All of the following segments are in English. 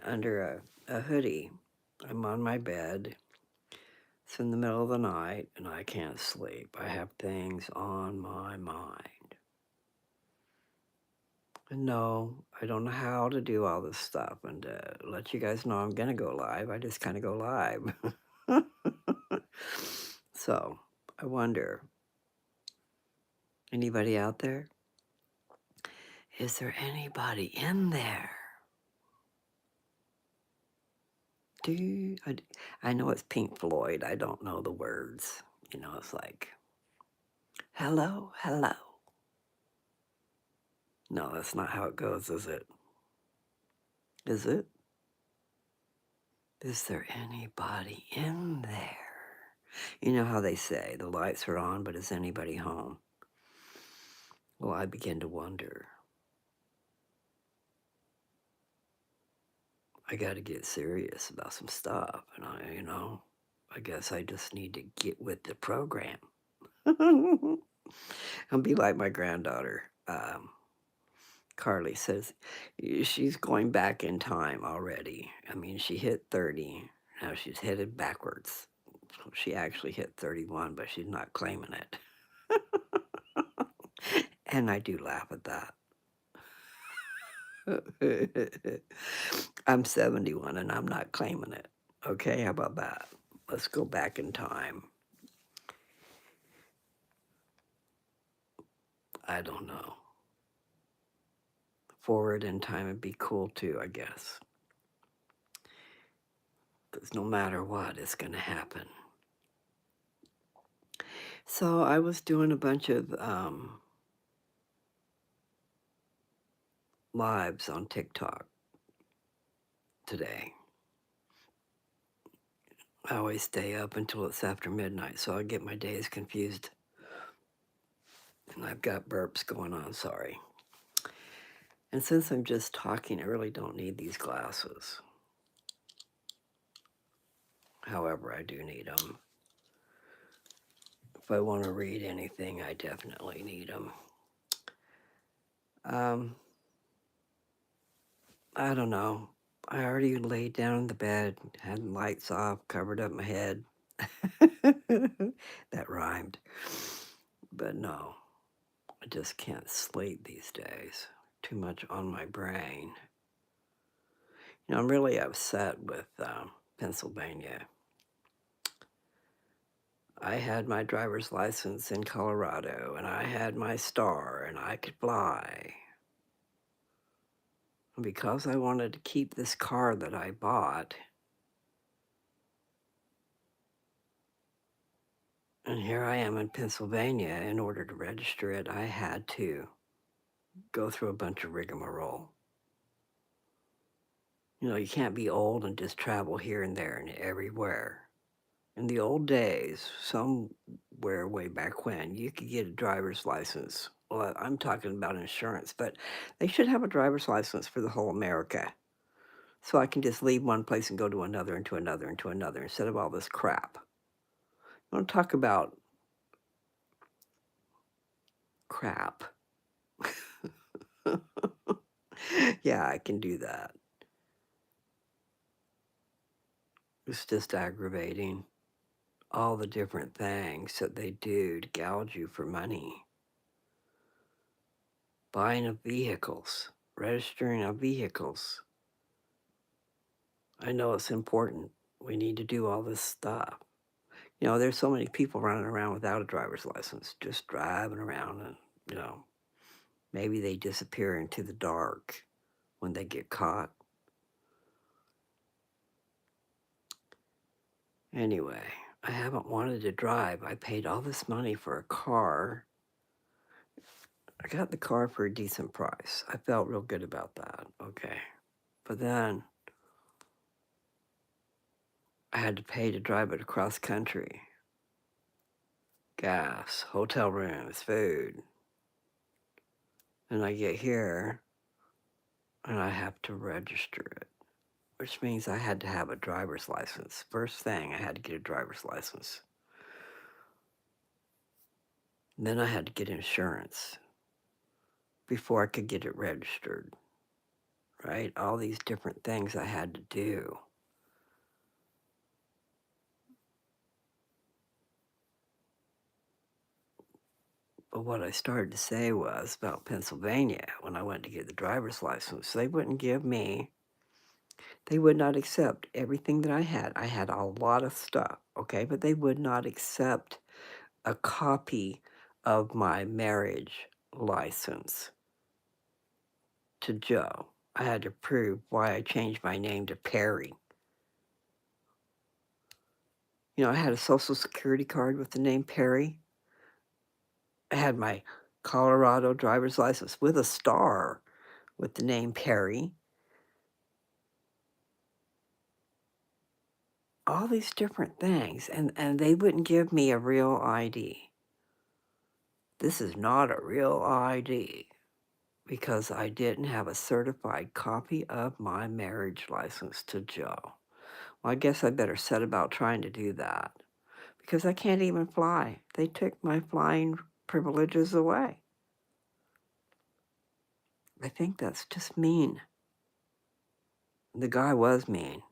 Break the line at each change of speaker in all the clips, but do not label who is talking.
under a hoodie. I'm on my bed. It's in the middle of the night and I can't sleep. I have things on my mind. And no, I don't know how to do all this stuff. And let you guys know I'm going to go live. I just kind of go live. So I wonder, anybody out there? Is there anybody in there? I know it's Pink Floyd. I don't know the words. It's like, hello, hello. No, that's not how it goes, is it? Is it? Is there anybody in there? You know how they say the lights are on, but is anybody home? Well, I begin to wonder. I got to get serious about some stuff. And I guess I just need to get with the program. I'll be like my granddaughter. Carly says she's going back in time already. I mean, she hit 30. Now she's headed backwards. So she actually hit 31, but she's not claiming it. And I do laugh at that. I'm 71 and I'm not claiming it. Okay, how about that? Let's go back in time. I don't know. Forward in time would be cool too, I guess. Because no matter what, it's going to happen. So I was doing a bunch of lives on TikTok today. I always stay up until it's after midnight, so I get my days confused. And I've got burps going on, sorry. And since I'm just talking, I really don't need these glasses. However, I do need them. If I want to read anything, I definitely need them. I don't know. I already laid down in the bed, had the lights off, covered up my head. That rhymed. But no, I just can't sleep these days. Too much on my brain. I'm really upset with Pennsylvania. I had my driver's license in Colorado, and I had my star, and I could fly. And because I wanted to keep this car that I bought, and here I am in Pennsylvania, in order to register it, I had to go through a bunch of rigmarole. You can't be old and just travel here and there and everywhere. In the old days, somewhere way back when, you could get a driver's license. Well, I'm talking about insurance, but they should have a driver's license for the whole America. So I can just leave one place and go to another and to another and to another instead of all this crap. I want to talk about crap. Yeah, I can do that. It's just aggravating. All the different things that they do to gouge you for money. Buying of vehicles, registering of vehicles. I know it's important. We need to do all this stuff. There's so many people running around without a driver's license, just driving around and, maybe they disappear into the dark when they get caught. Anyway, I haven't wanted to drive. I paid all this money for a car. I got the car for a decent price. I felt real good about that. Okay. But then I had to pay to drive it across country. Gas, hotel rooms, food. And I get here and I have to register it, which means I had to have a driver's license. First thing, I had to get a driver's license. Then I had to get insurance before I could get it registered, right? All these different things I had to do. But what I started to say was about Pennsylvania when I went to get the driver's license. They would not accept everything that I had. I had a lot of stuff, okay? But they would not accept a copy of my marriage license to Joe. I had to prove why I changed my name to Perry. You know, I had a social security card with the name Perry. I had my Colorado driver's license with a star with the name Perry. All these different things, and they wouldn't give me a real ID. This is not a real ID because I didn't have a certified copy of my marriage license to Joe. Well, I guess I better set about trying to do that because I can't even fly. They took my flying privileges away. I think that's just mean. The guy was mean.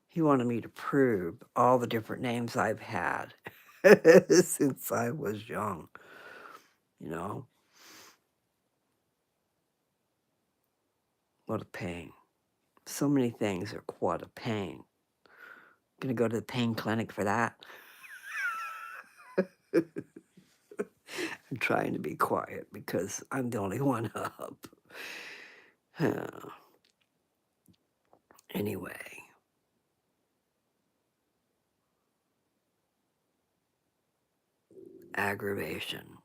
He wanted me to prove all the different names I've had since I was young, you know? What a pain. So many things are what a pain. Gonna go to the pain clinic for that. I'm trying to be quiet because I'm the only one up. Anyway, aggravation.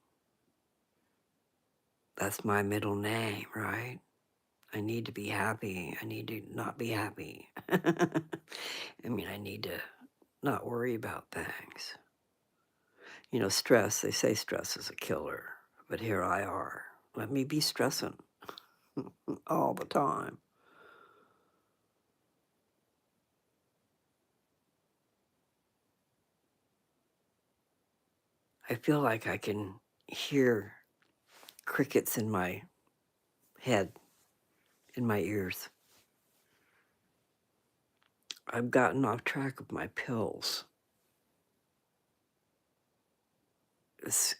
That's my middle name, right? I need to be happy. I need to not be happy. I mean, I need to not worry about things. You know, stress, they say stress is a killer, but here I are. Let me be stressing all the time. I feel like I can hear crickets in my head, in my ears. I've gotten off track of my pills.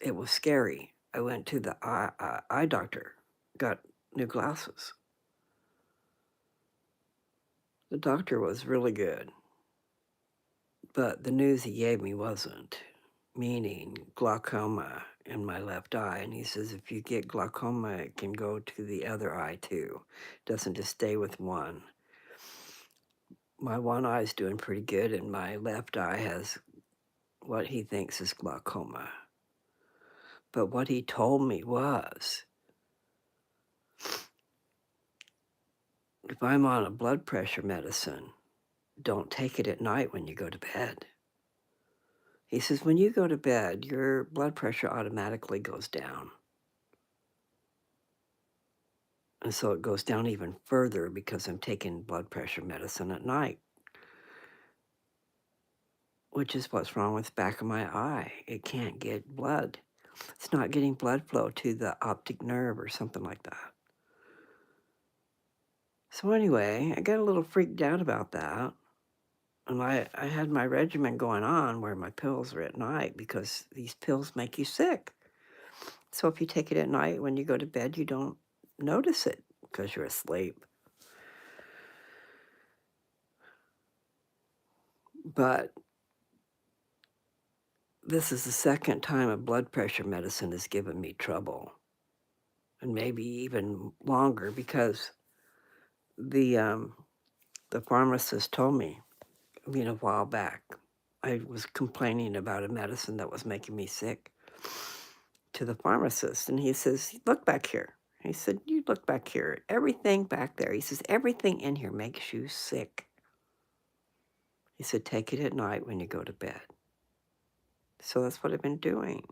It was scary. I went to the eye doctor, got new glasses. The doctor was really good, but the news he gave me wasn't, meaning glaucoma in my left eye. And he says if you get glaucoma, it can go to the other eye too. It doesn't just stay with one. My one eye's doing pretty good, and my left eye has what he thinks is glaucoma. But what he told me was, if I'm on a blood pressure medicine, don't take it at night when you go to bed. He says, when you go to bed, your blood pressure automatically goes down. And so it goes down even further because I'm taking blood pressure medicine at night, which is what's wrong with the back of my eye. It can't get blood. It's not getting blood flow to the optic nerve or something like that. So anyway, I got a little freaked out about that. And I had my regimen going on where my pills are at night because these pills make you sick. So if you take it at night when you go to bed, you don't notice it because you're asleep. But this is the second time a blood pressure medicine has given me trouble, and maybe even longer because the the pharmacist told me, a while back, I was complaining about a medicine that was making me sick to the pharmacist, and he says, "Look back here." He said, "You look back here. Everything back there." He says, "Everything in here makes you sick." He said, "Take it at night when you go to bed." So that's what I've been doing.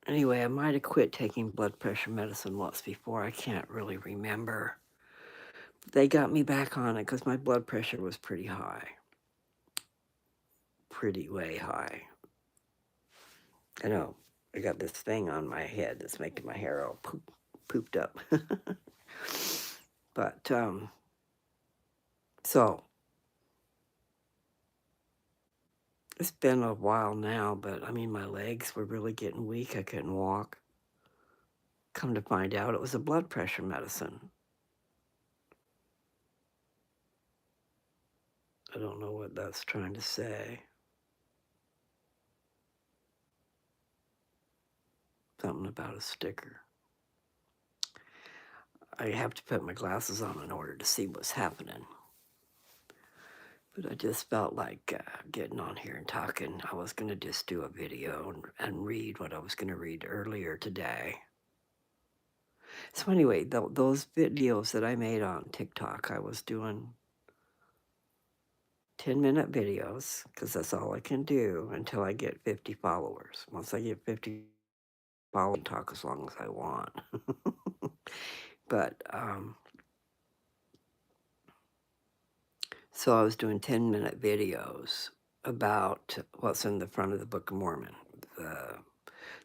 Anyway, I might have quit taking blood pressure medicine once before. I can't really remember. They got me back on it because my blood pressure was pretty high. Pretty way high. I know. I got this thing on my head that's making my hair all pooped up. But, so it's been a while now, but I mean, my legs were really getting weak. I couldn't walk. Come to find out, it was a blood pressure medicine. I don't know what that's trying to say. Something about a sticker. I have to put my glasses on in order to see what's happening. But I just felt like getting on here and talking. I was going to just do a video and read what I was going to read earlier today. So anyway, those videos that I made on TikTok, I was doing 10-minute videos because that's all I can do until I get 50 followers. Once I get 50 followers, I can talk as long as I want. But so I was doing 10-minute videos about what's in the front of the Book of Mormon.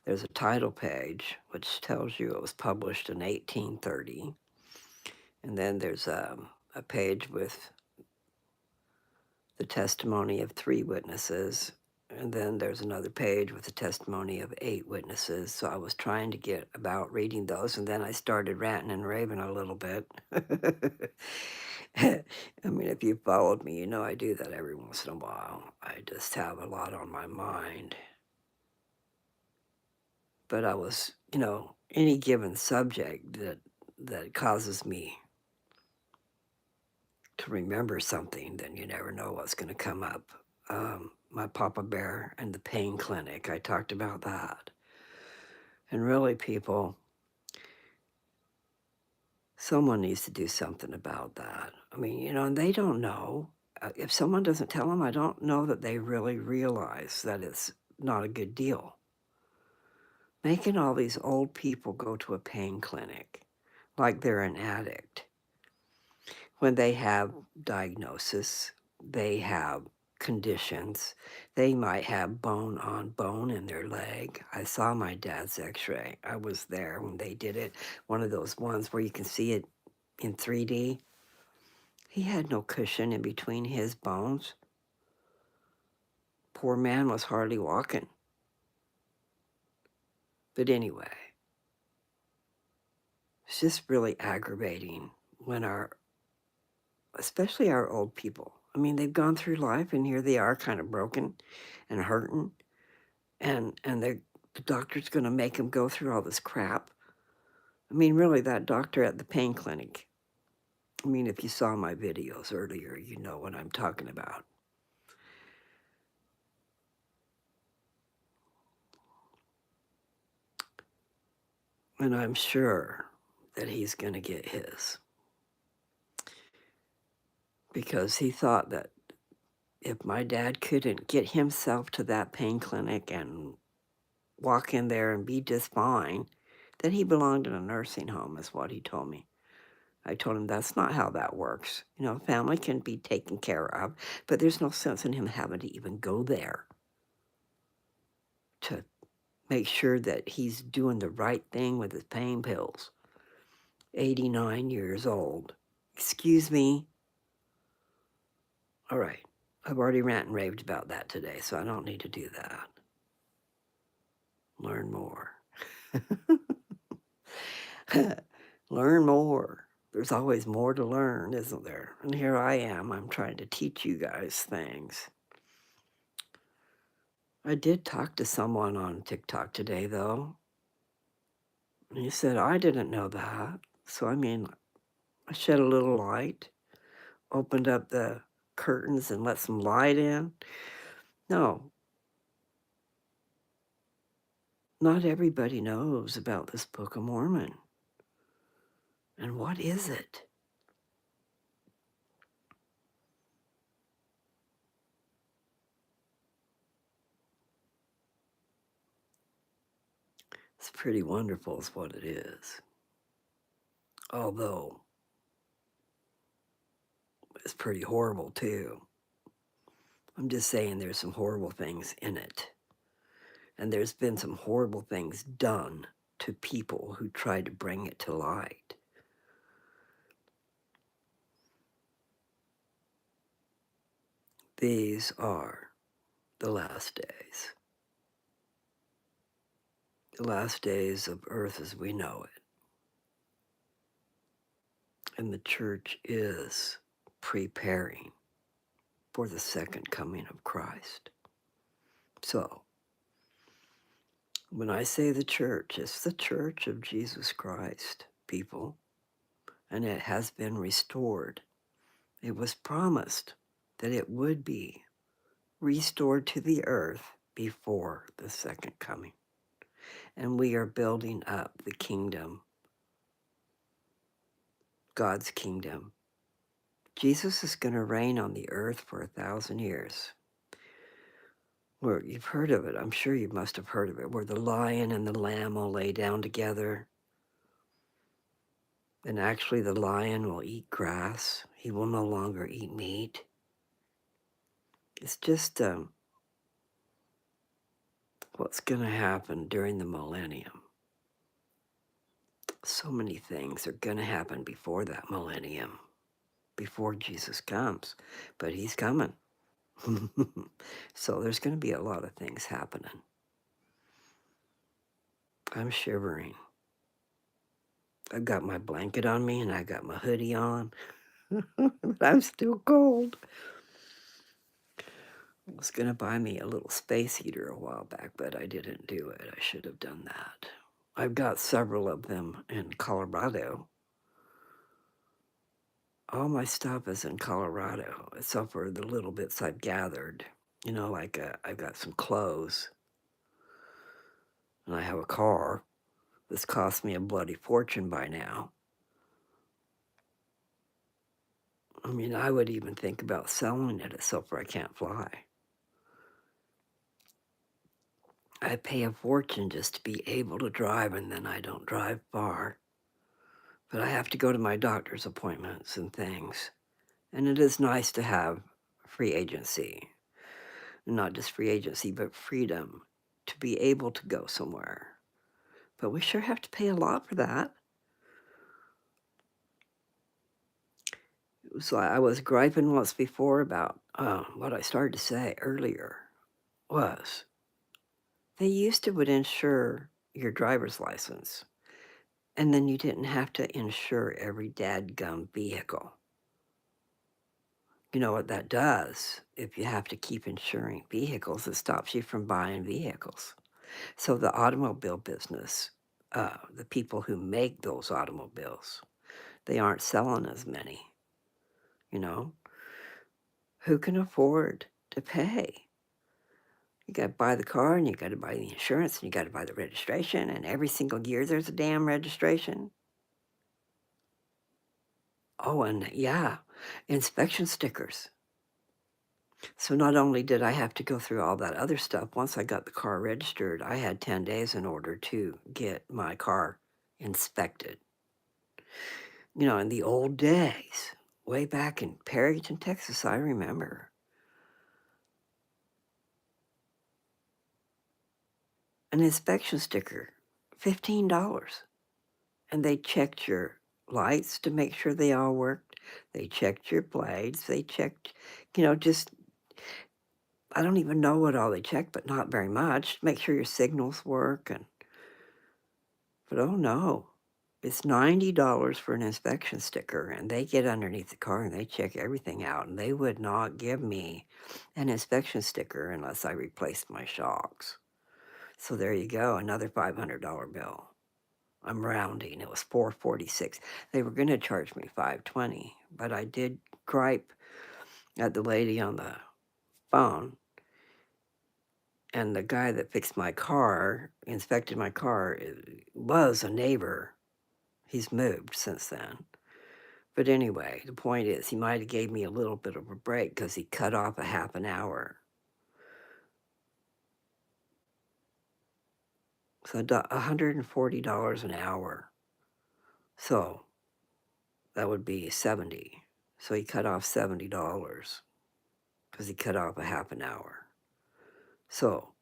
There's a title page which tells you it was published in 1830, and then there's a page with the testimony of 3 witnesses, and then there's another page with the testimony of 8 witnesses. So I was trying to get about reading those, and then I started ranting and raving a little bit. I mean, if you followed me, you know I do that every once in a while. I just have a lot on my mind. But I was, any given subject that causes me to remember something, then you never know what's going to come up. My Papa Bear and the pain clinic, I talked about that. And really, people, someone needs to do something about that. I mean, and they don't know. If someone doesn't tell them, I don't know that they really realize that it's not a good deal. Making all these old people go to a pain clinic like they're an addict when they have diagnosis, they have conditions. They might have bone on bone in their leg. I saw my dad's x-ray. I was there when they did it. One of those ones where you can see it in 3D. He had no cushion in between his bones. Poor man was hardly walking. But anyway, it's just really aggravating when especially our old people. I mean, they've gone through life and here they are kind of broken and hurting. And the doctor's going to make them go through all this crap. I mean, really, that doctor at the pain clinic. I mean, if you saw my videos earlier, you know what I'm talking about. And I'm sure that he's going to get his. Because he thought that if my dad couldn't get himself to that pain clinic and walk in there and be just fine, that he belonged in a nursing home, is what he told me. I told him that's not how that works. Family can be taken care of, but there's no sense in him having to even go there to make sure that he's doing the right thing with his pain pills. 89 years old. Excuse me. All right. I've already ranted and raved about that today, so I don't need to do that. Learn more. Learn more. There's always more to learn, isn't there? And here I am. I'm trying to teach you guys things. I did talk to someone on TikTok today, though. And he said, I didn't know that. So, I mean, I shed a little light, opened up the curtains and let some light in. No, not everybody knows about this Book of Mormon. And what is it? It's pretty wonderful, is what it is. Although, it's pretty horrible, too. I'm just saying there's some horrible things in it. And there's been some horrible things done to people who tried to bring it to light. These are the last days. The last days of earth as we know it. And the church is preparing for the second coming of Christ. So, when I say the church, it's the church of Jesus Christ, people, and it has been restored. It was promised that it would be restored to the earth before the second coming. And we are building up the kingdom, God's kingdom. Jesus is going to reign on the earth for 1,000 years. Where you've heard of it, I'm sure you must have heard of it, where the lion and the lamb will lay down together. And actually, the lion will eat grass. He will no longer eat meat. It's just what's going to happen during the millennium. So many things are going to happen before that millennium, before Jesus comes. But he's coming. So there's going to be a lot of things happening. I'm shivering. I've got my blanket on me and I got my hoodie on. But I'm still cold. I was going to buy me a little space heater a while back, but I didn't do it. I should have done that. I've got several of them in Colorado. All my stuff is in Colorado, except for the little bits I've gathered. You know, like I've got some clothes, and I have a car. This cost me a bloody fortune by now. I mean, I would even think about selling it, except for I can't fly. I pay a fortune just to be able to drive, and then I don't drive far. But I have to go to my doctor's appointments and things. And it is nice to have free agency. Not just free agency, but freedom to be able to go somewhere. But we sure have to pay a lot for that. It was like I was griping once before about what I started to say earlier was they used to would insure your driver's license, and then you didn't have to insure every dadgum vehicle. You know what that does? If you have to keep insuring vehicles, it stops you from buying vehicles. So the automobile business, the people who make those automobiles, they aren't selling as many, you know? Who can afford to pay? You got to buy the car and you got to buy the insurance and you got to buy the registration, and every single year there's a damn registration. Oh, and yeah, inspection stickers. So not only did I have to go through all that other stuff, once I got the car registered, I had 10 days in order to get my car inspected. You know, in the old days, way back in Perryton, Texas, I remember an inspection sticker, $15. And they checked your lights to make sure they all worked. They checked your blades. They checked, just, I don't even know what all they checked, but not very much. Make sure your signals work. But oh no, it's $90 for an inspection sticker, and they get underneath the car and they check everything out, and they would not give me an inspection sticker unless I replaced my shocks. So there you go, another $500 bill. I'm rounding. It was $446. They were going to charge me $520, but I did gripe at the lady on the phone, and the guy that fixed my car, inspected my car, was a neighbor. He's moved since then. But anyway, the point is he might have gave me a little bit of a break because he cut off a half an hour. So $140 an hour. So that would be 70. So he cut off $70 because he cut off a half an hour. So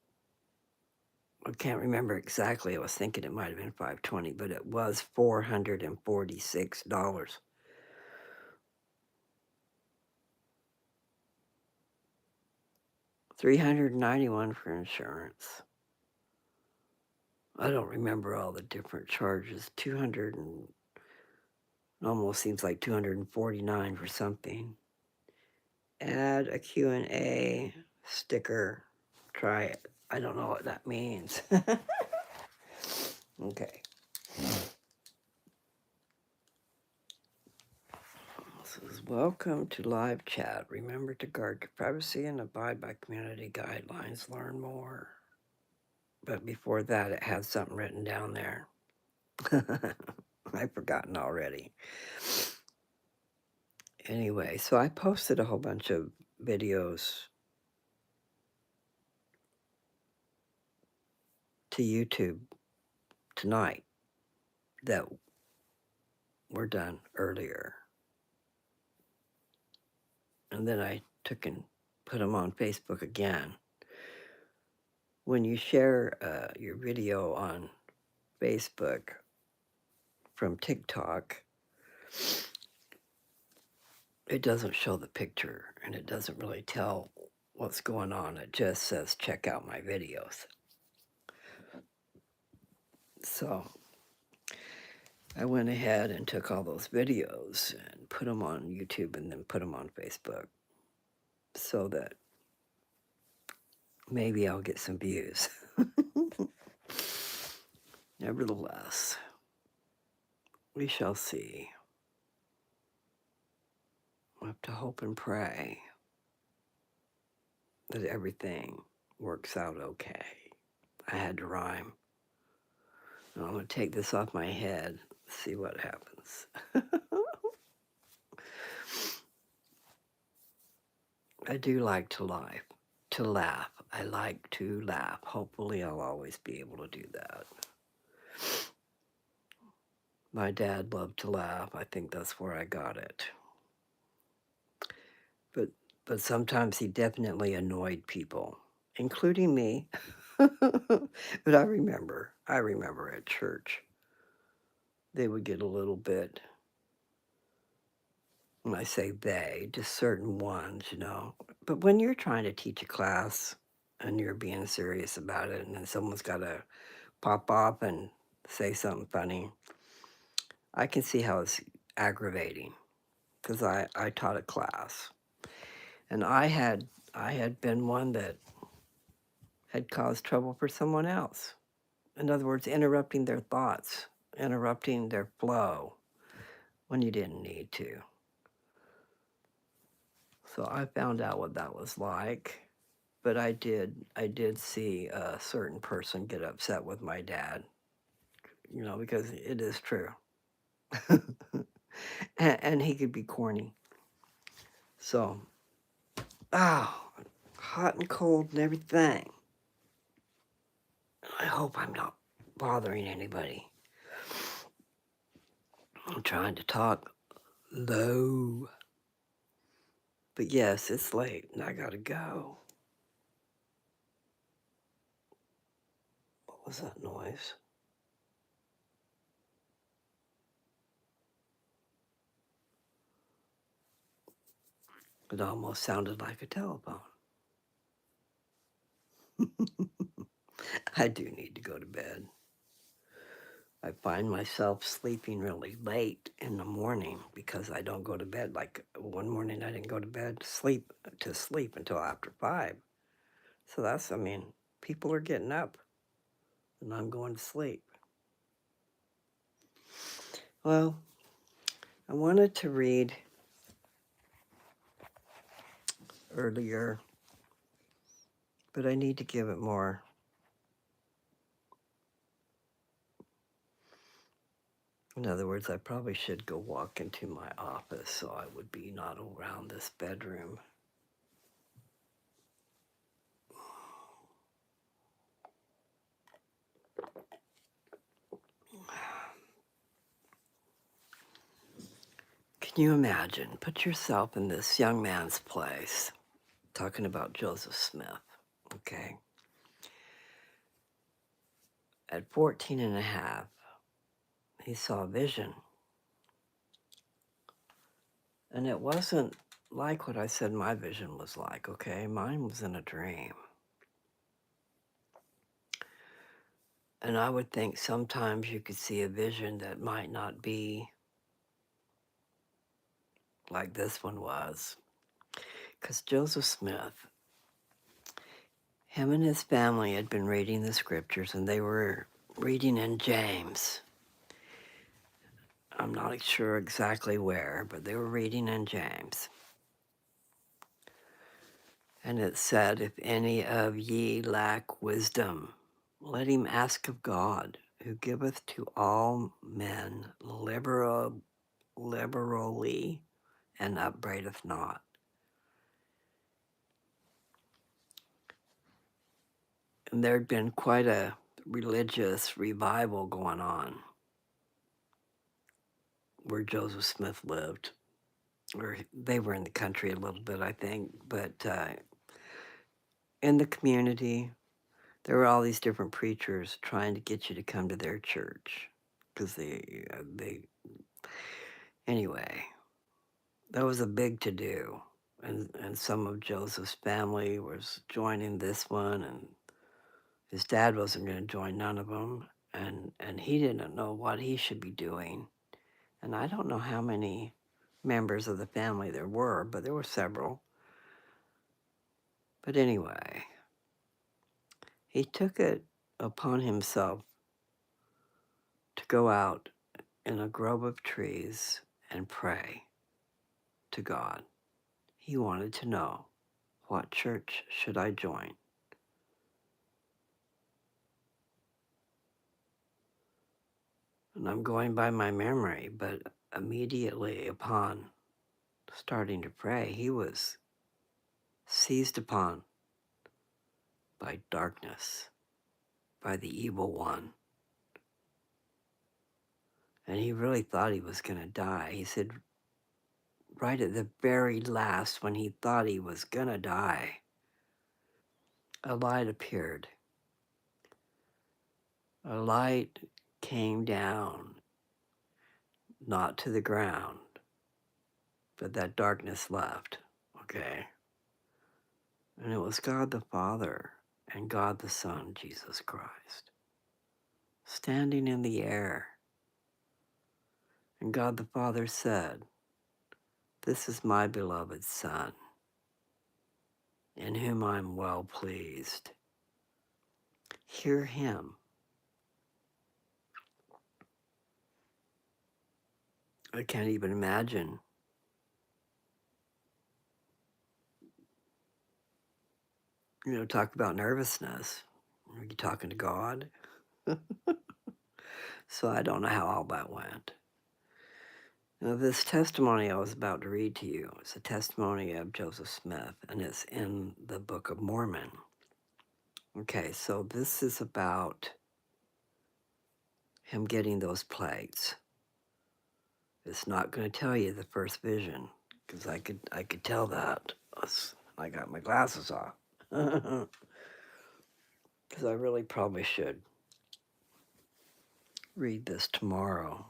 I can't remember exactly. I was thinking it might have been $520, but it was $446. $391 for insurance. I don't remember all the different charges. 200 and almost seems like 249 for something. Add a Q&A sticker. Try it. I don't know what that means. Okay. This is welcome to live chat. Remember to guard your privacy and abide by community guidelines. Learn more. But before that, it had something written down there. I've forgotten already. Anyway, so I posted a whole bunch of videos to YouTube tonight that were done earlier. And then I took and put them on Facebook again. When you share your video on Facebook from TikTok, it doesn't show the picture and it doesn't really tell what's going on. It just says, check out my videos. So I went ahead and took all those videos and put them on YouTube and then put them on Facebook so that maybe I'll get some views. Nevertheless, we shall see. We'll have to hope and pray that everything works out okay. I had to rhyme. I'm going to take this off my head, see what happens. I do like to laugh. I like to laugh. Hopefully I'll always be able to do that. My dad loved to laugh. I think that's where I got it. But sometimes he definitely annoyed people, including me. But I remember at church, they would get a little bit, when I say they, just certain ones, you know. But when you're trying to teach a class and you're being serious about it, and then someone's got to pop off and say something funny, I can see how it's aggravating because I taught a class. And I had been one that had caused trouble for someone else. In other words, interrupting their thoughts, interrupting their flow when you didn't need to. So I found out what that was like. But I did see a certain person get upset with my dad, you know, because it is true. and he could be corny. So, hot and cold and everything. I hope I'm not bothering anybody. I'm trying to talk low. But yes, it's late and I gotta go. What was that noise? It almost sounded like a telephone. I do need to go to bed. I find myself sleeping really late in the morning because I don't go to bed. Like one morning I didn't go to bed to sleep until after 5. So that's, people are getting up and I'm going to sleep. Well, I wanted to read earlier, but I need to give it more. In other words, I probably should go walk into my office so I would be not around this bedroom. Can you imagine? Put yourself in this young man's place, talking about Joseph Smith, okay? At 14 and a half, he saw a vision. And it wasn't like what I said my vision was like, okay? Mine was in a dream. And I would think sometimes you could see a vision that might not be like this one was. Because Joseph Smith, him and his family had been reading the scriptures, and they were reading in James. I'm not sure exactly where, but they were reading in James. And it said, if any of ye lack wisdom, let him ask of God, who giveth to all men liberally and upbraideth not. And there'd been quite a religious revival going on where Joseph Smith lived. Or they were in the country a little bit, I think, but in the community, there were all these different preachers trying to get you to come to their church because anyway, that was a big to do. And some of Joseph's family was joining this one, and his dad wasn't going to join none of them, and he didn't know what he should be doing. And I don't know how many members of the family there were, but there were several. But anyway, he took it upon himself to go out in a grove of trees and pray to God. He wanted to know, what church should I join? And I'm going by my memory, but immediately upon starting to pray, he was seized upon by darkness, by the evil one. And he really thought he was going to die. He said, right at the very last, when he thought he was going to die, a light appeared. A light came down, not to the ground, but that darkness left, okay? And it was God the Father and God the Son, Jesus Christ, standing in the air. And God the Father said, this is my beloved Son, in whom I'm well pleased. Hear him. I can't even imagine, talk about nervousness. Are you talking to God? So I don't know how all that went. Now, this testimony I was about to read to you is a testimony of Joseph Smith, and it's in the Book of Mormon. Okay, so this is about him getting those plagues. It's not going to tell you the first vision, because I could tell that. I got my glasses off. Because I really probably should read this tomorrow.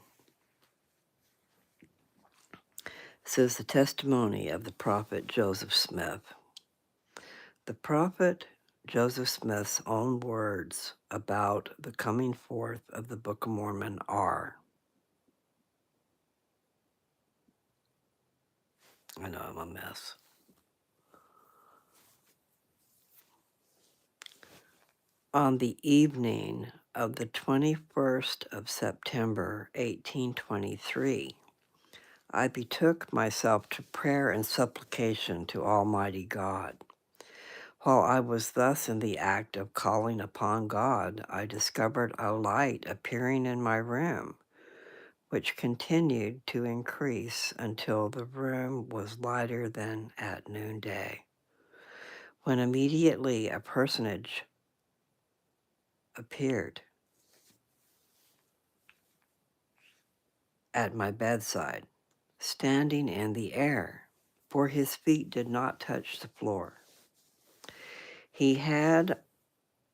It says the testimony of the prophet Joseph Smith. The prophet Joseph Smith's own words about the coming forth of the Book of Mormon are, I know I'm a mess. On the evening of the 21st of September, 1823, I betook myself to prayer and supplication to Almighty God. While I was thus in the act of calling upon God, I discovered a light appearing in my room, which continued to increase until the room was lighter than at noonday, when immediately a personage appeared at my bedside, standing in the air, for his feet did not touch the floor. He had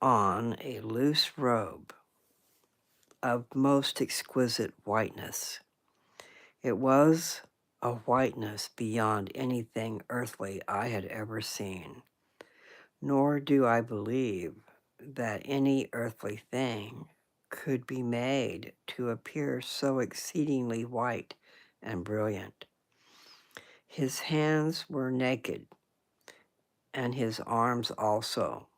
on a loose robe, of most exquisite whiteness. It was a whiteness beyond anything earthly I had ever seen, nor do I believe that any earthly thing could be made to appear so exceedingly white and brilliant. His hands were naked, and his arms also,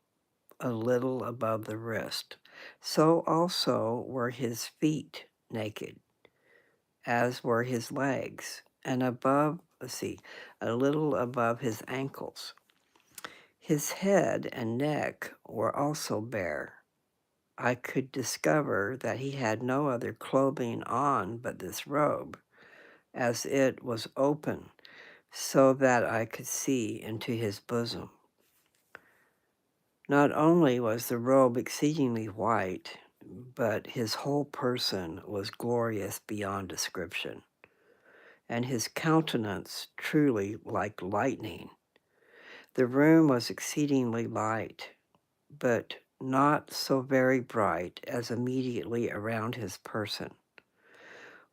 a little above the wrist. So also were his feet naked, as were his legs, and a little above his ankles. His head and neck were also bare. I could discover that he had no other clothing on but this robe, as it was open, so that I could see into his bosom. Not only was the robe exceedingly white, but his whole person was glorious beyond description, and his countenance truly like lightning. The room was exceedingly light, but not so very bright as immediately around his person.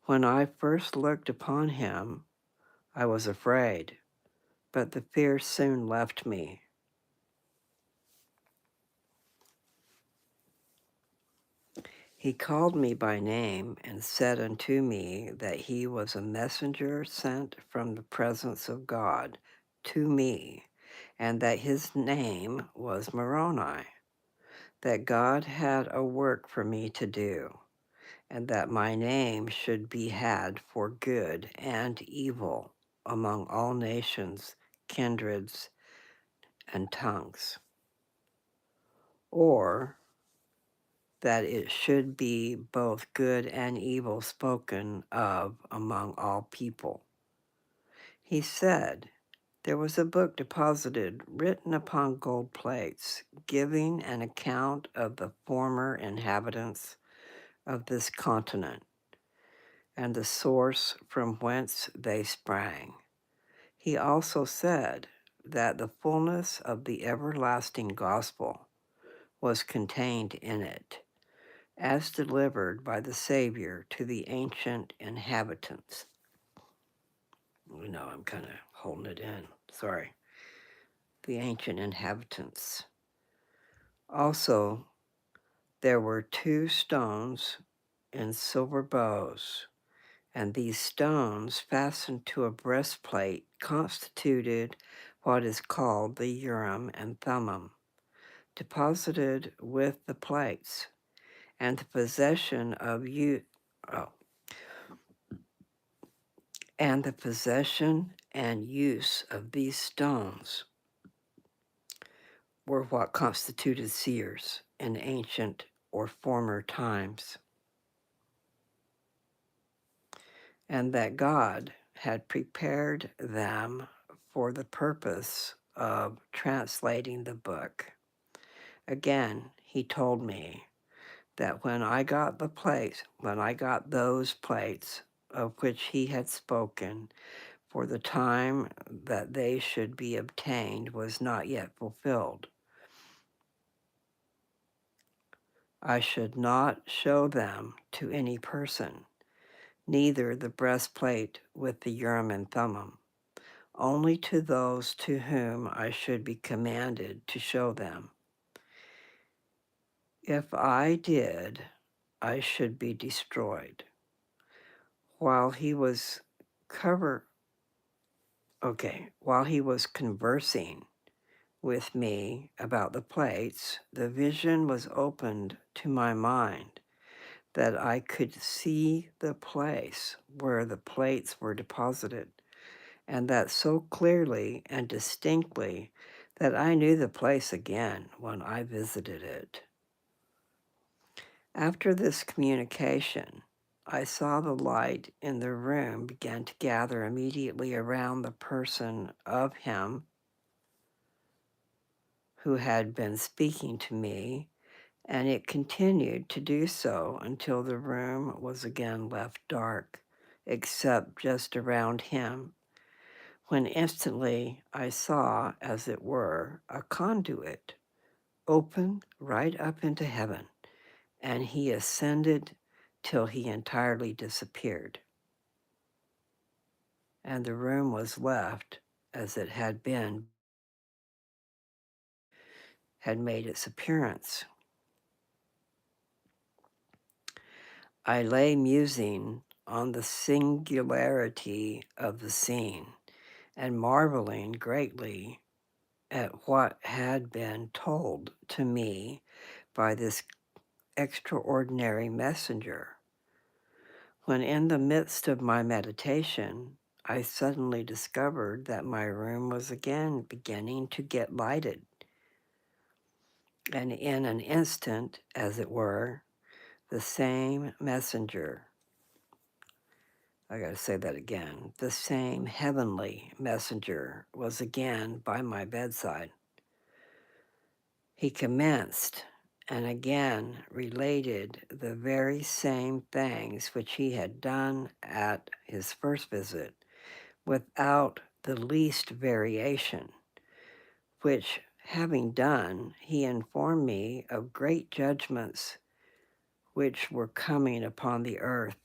When I first looked upon him, I was afraid, but the fear soon left me. He called me by name and said unto me that he was a messenger sent from the presence of God to me, and that his name was Moroni, that God had a work for me to do, and that my name should be had for good and evil among all nations, kindreds, and tongues, or that it should be both good and evil spoken of among all people. He said, there was a book deposited, written upon gold plates, giving an account of the former inhabitants of this continent, and the source from whence they sprang. He also said that the fullness of the everlasting gospel was contained in it, as delivered by the Savior to the ancient inhabitants. I'm kind of holding it in. Sorry. The ancient inhabitants. Also, there were 2 stones in silver bows, and these stones fastened to a breastplate constituted what is called the Urim and Thummim, deposited with the plates, and the possession of you. Oh, and the possession and use of these stones were what constituted seers in ancient or former times, and that God had prepared them for the purpose of translating the book. Again, he told me that when I got those plates of which he had spoken, for the time that they should be obtained was not yet fulfilled, I should not show them to any person, neither the breastplate with the Urim and Thummim, only to those to whom I should be commanded to show them. If I did, I should be destroyed. While he was conversing with me about the plates, the vision was opened to my mind that I could see the place where the plates were deposited, and that so clearly and distinctly that I knew the place again when I visited it. After this communication, I saw the light in the room began to gather immediately around the person of him who had been speaking to me, and it continued to do so until the room was again left dark, except just around him, when instantly I saw, as it were, a conduit open right up into heaven, and he ascended till he entirely disappeared, and the room was left as it had been, had made its appearance. I lay musing on the singularity of the scene and marveling greatly at what had been told to me by this extraordinary messenger, when in the midst of my meditation, I suddenly discovered that my room was again beginning to get lighted, and in an instant, as it were, the same messenger, I got to say that again, the same heavenly messenger was again by my bedside. He commenced and again related the very same things which he had done at his first visit, without the least variation, which having done, he informed me of great judgments which were coming upon the earth,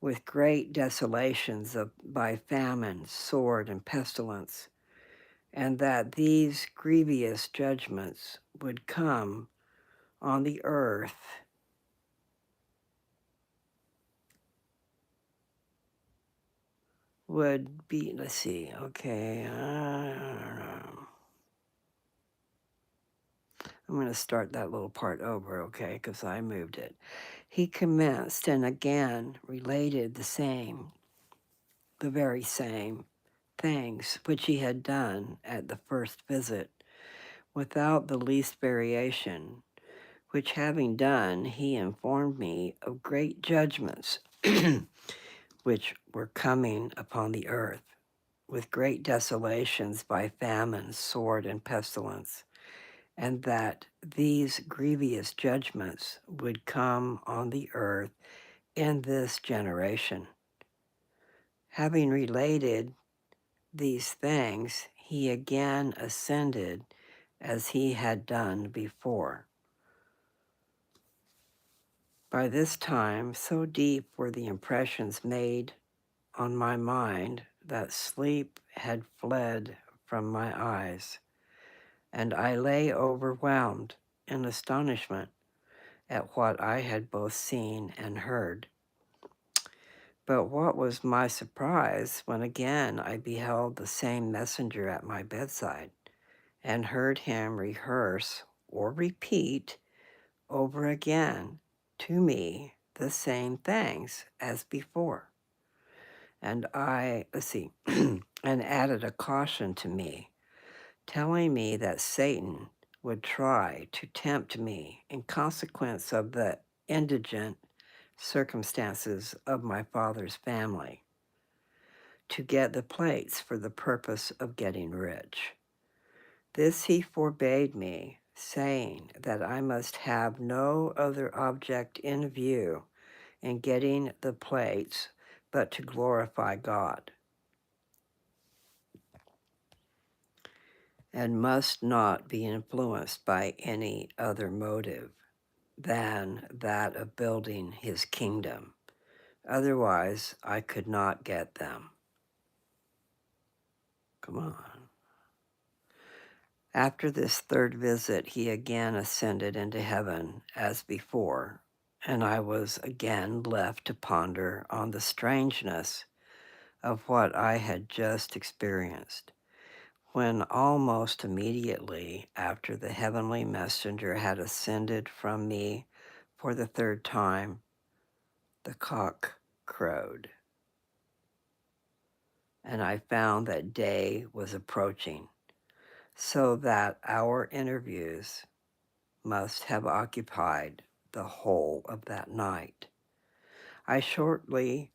with great desolations by famine, sword, and pestilence, and that these grievous judgments would come on the earth would be, let's see, okay, I'm going to start that little part over, okay, because I moved it. He commenced and again related the very same things which he had done at the first visit, without the least variation, which having done, he informed me of great judgments which were coming upon the earth, with great desolations by famine, sword, and pestilence, and that these grievous judgments would come on the earth in this generation. Having related these things, he again ascended as he had done before. By this time, so deep were the impressions made on my mind that sleep had fled from my eyes, and I lay overwhelmed in astonishment at what I had both seen and heard. But what was my surprise when again I beheld the same messenger at my bedside, and heard him rehearse or repeat over again to me the same things as before. And and added a caution to me, telling me that Satan would try to tempt me in consequence of the indigent circumstances of my father's family, to get the plates for the purpose of getting rich. This he forbade me, saying that I must have no other object in view in getting the plates but to glorify God, and must not be influenced by any other motive than that of building his kingdom. Otherwise, I could not get them. Come on. After this third visit, he again ascended into heaven as before, and I was again left to ponder on the strangeness of what I had just experienced, when almost immediately after the heavenly messenger had ascended from me for the third time, the cock crowed, and I found that day was approaching, so that our interviews must have occupied the whole of that night. I shortly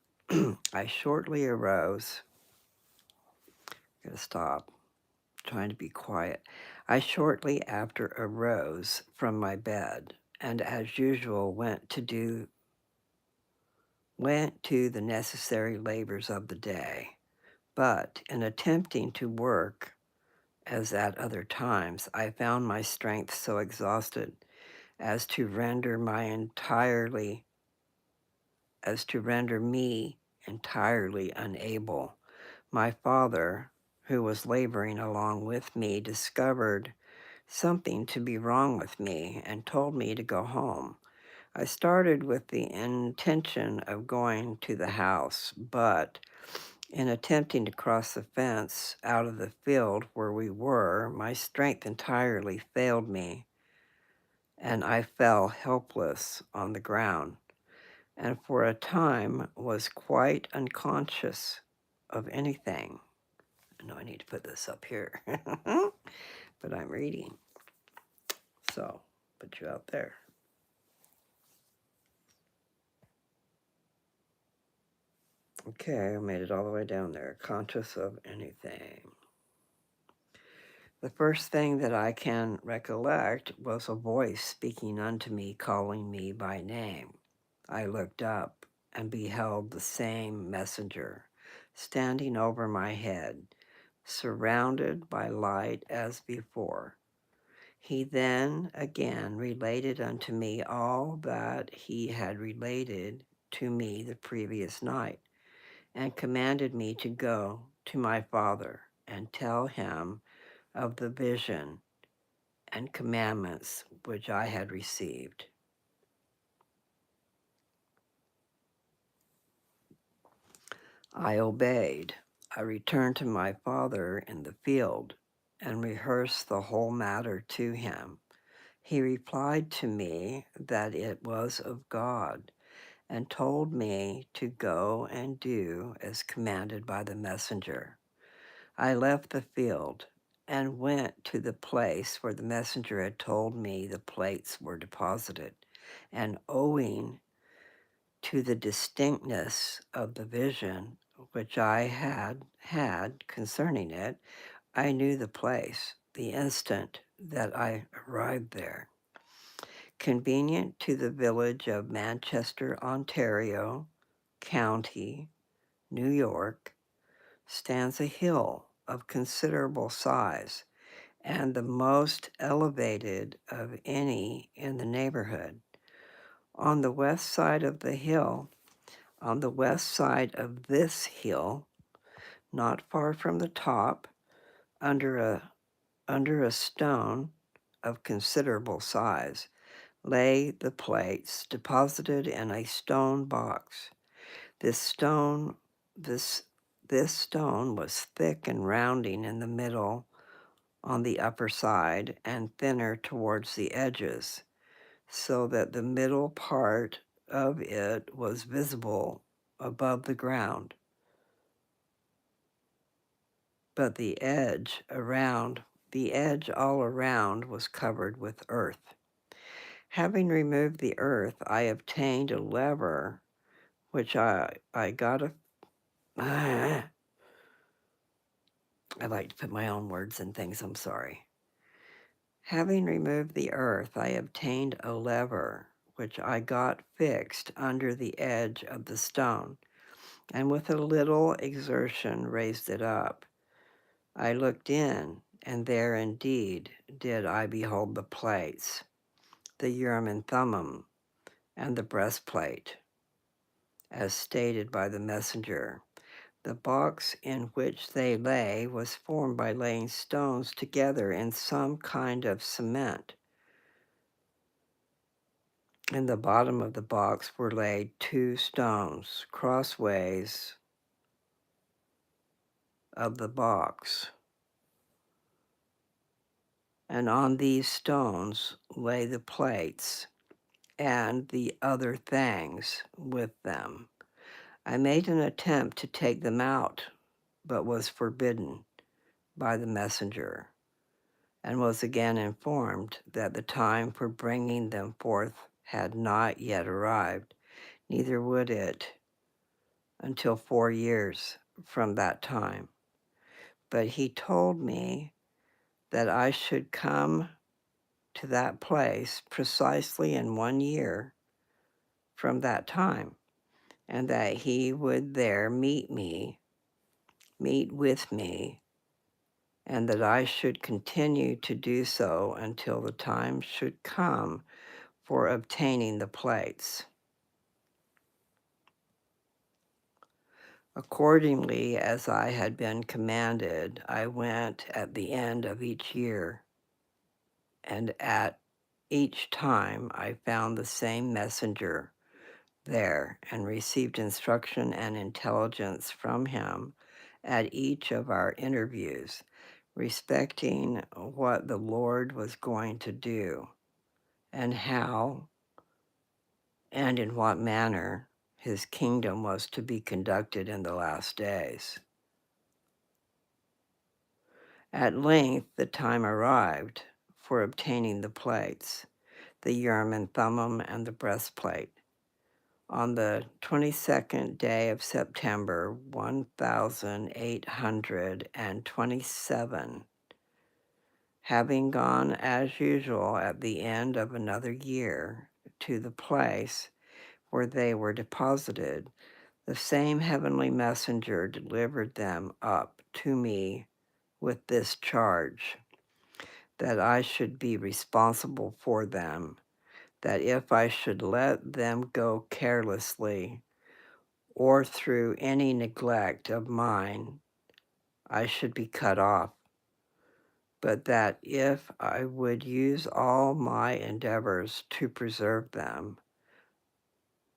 I shortly arose. Gotta stop. Trying to be quiet. I shortly after arose from my bed, and as usual went to the necessary labors of the day. But in attempting to work, as at other times, I found my strength so exhausted as to render my entirely as to render me entirely unable. My father, who was laboring along with me, discovered something to be wrong with me and told me to go home. I started with the intention of going to the house, but in attempting to cross the fence out of the field where we were, my strength entirely failed me, and I fell helpless on the ground, and for a time was quite unconscious of anything. I know I need to put this up here, but I'm reading, so put you out there. Okay, I made it all the way down there. Conscious of anything. The first thing that I can recollect was a voice speaking unto me, calling me by name. I looked up and beheld the same messenger standing over my head, surrounded by light as before. He then again related unto me all that he had related to me the previous night, and commanded me to go to my father and tell him of the vision and commandments which I had received. I obeyed. I returned to my father in the field and rehearsed the whole matter to him. He replied to me that it was of God, and told me to go and do as commanded by the messenger. I left the field and went to the place where the messenger had told me the plates were deposited, and owing to the distinctness of the vision which I had concerning it, I knew the place the instant that I arrived there. Convenient to the village of Manchester, Ontario, County, New York, stands a hill of considerable size and the most elevated of any in the neighborhood. On the west side of the hill, on the west side of this hill, not far from the top, under a stone of considerable size, lay the plates deposited in a stone box. This stone, this this stone was thick and rounding in the middle on the upper side and thinner towards the edges, so that the middle part of it was visible above the ground, but the edge all around was covered with earth. Having removed the earth, I obtained a lever, which I got a I like to put my own words in things, I'm sorry. Having removed the earth, I obtained a lever, which I got fixed under the edge of the stone, and with a little exertion raised it up. I looked in, and there indeed did I behold the plates, the Urim and Thummim, and the breastplate, as stated by the messenger. The box in which they lay was formed by laying stones together in some kind of cement. In the bottom of the box were laid 2 stones crossways of the box, and on these stones lay the plates and the other things with them. I made an attempt to take them out, but was forbidden by the messenger, and was again informed that the time for bringing them forth had not yet arrived, neither would it until 4 years from that time. But he told me that I should come to that place precisely in 1 year from that time, and that he would there meet with me, and that I should continue to do so until the time should come for obtaining the plates. Accordingly, as I had been commanded, I went at the end of each year, and at each time I found the same messenger there and received instruction and intelligence from him at each of our interviews, respecting what the Lord was going to do and how and in what manner his kingdom was to be conducted in the last days. At length, the time arrived for obtaining the plates, the Urim and Thummim, and the breastplate. On the 22nd day of September, 1827, having gone as usual at the end of another year to the place where they were deposited, the same heavenly messenger delivered them up to me with this charge, that I should be responsible for them, that if I should let them go carelessly or through any neglect of mine, I should be cut off, but that if I would use all my endeavors to preserve them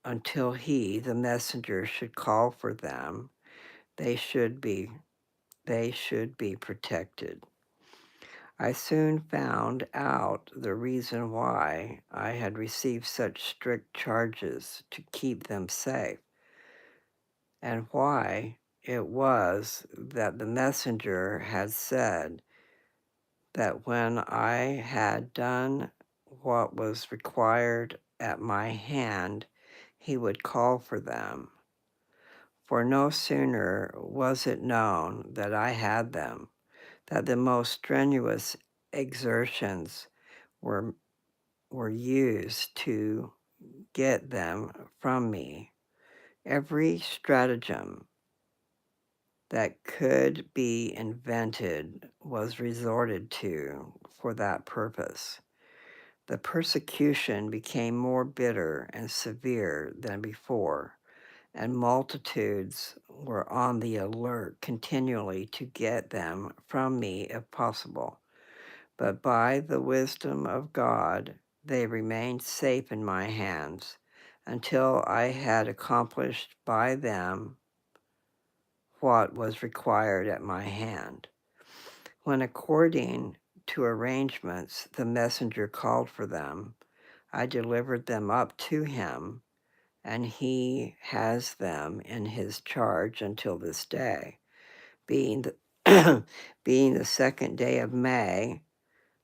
until he, the messenger, should call for them, they should be protected. I soon found out the reason why I had received such strict charges to keep them safe, and why it was that the messenger had said that when I had done what was required at my hand, he would call for them. For no sooner was it known that I had them, that the most strenuous exertions were used to get them from me. Every stratagem that could be invented was resorted to for that purpose. The persecution became more bitter and severe than before, and multitudes were on the alert continually to get them from me if possible. But by the wisdom of God, they remained safe in my hands until I had accomplished by them what was required at my hand. When, according to arrangements, the messenger called for them, I delivered them up to him, and he has them in his charge until this day, being the, being the second day of May,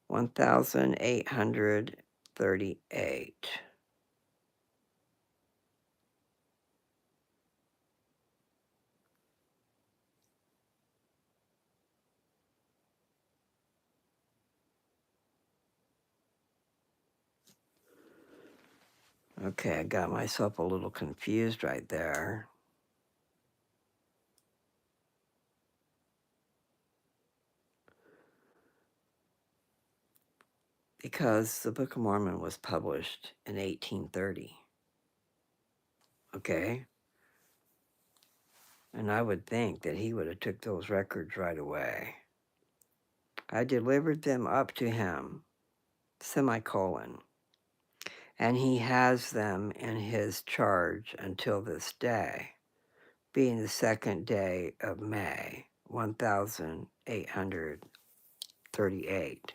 1838. Okay, I got myself a little confused right there. Because the Book of Mormon was published in 1830. Okay? And I would think that he would have took those records right away. I delivered them up to him, semicolon, and he has them in his charge until this day, being the second day of May, 1838.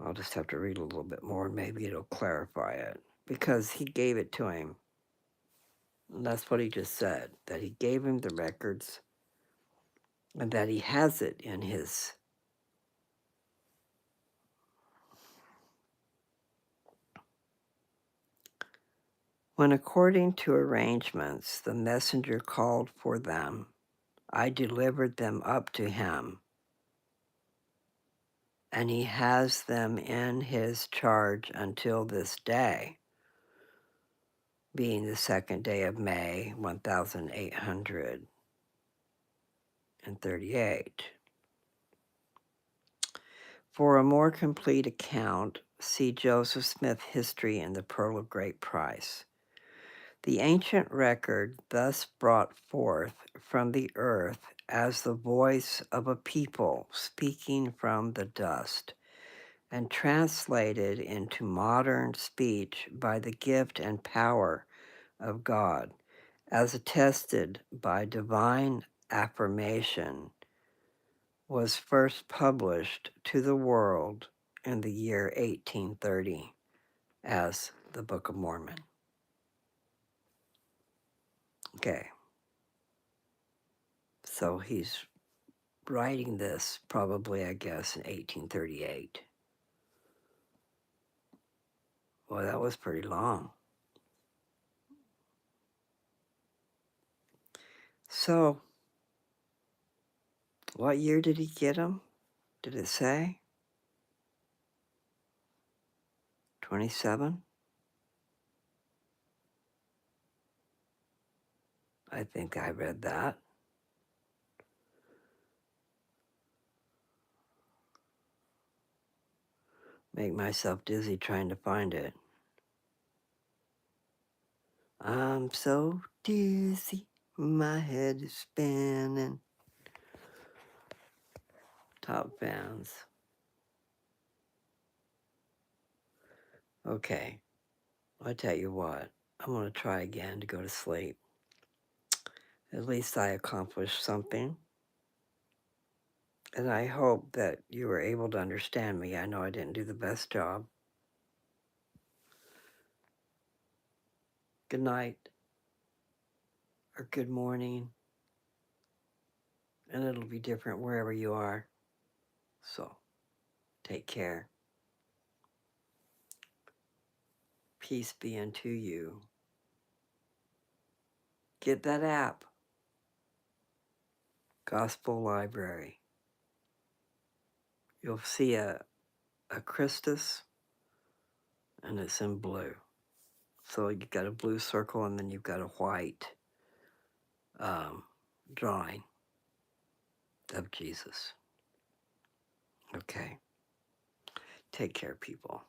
I'll just have to read a little bit more and maybe it'll clarify it, because he gave it to him. And that's what he just said, that he gave him the records and that he has it in his. When, according to arrangements, the messenger called for them, I delivered them up to him, and he has them in his charge until this day, being the second day of May, 1838. For a more complete account, see Joseph Smith History and the Pearl of Great Price. The ancient record thus brought forth from the earth as the voice of a people speaking from the dust, and translated into modern speech by the gift and power of God, as attested by divine affirmation, was first published to the world in the year 1830 as the Book of Mormon. Okay, so he's writing this probably, I guess, in 1838. Well, that was pretty long. So, what year did he get him? Did it say? 27? I think I read that. Make myself dizzy trying to find it. I'm so dizzy, my head is spinning. Top fans. Okay, I tell you what, I'm going to try again to go to sleep. At least I accomplished something. And I hope that you were able to understand me. I know I didn't do the best job. Good night or good morning. And it'll be different wherever you are. So take care. Peace be unto you. Get that app, Gospel Library. You'll see a Christus, and it's in blue. So you've got a blue circle, and then you've got a white drawing of Jesus. Okay. Take care, people.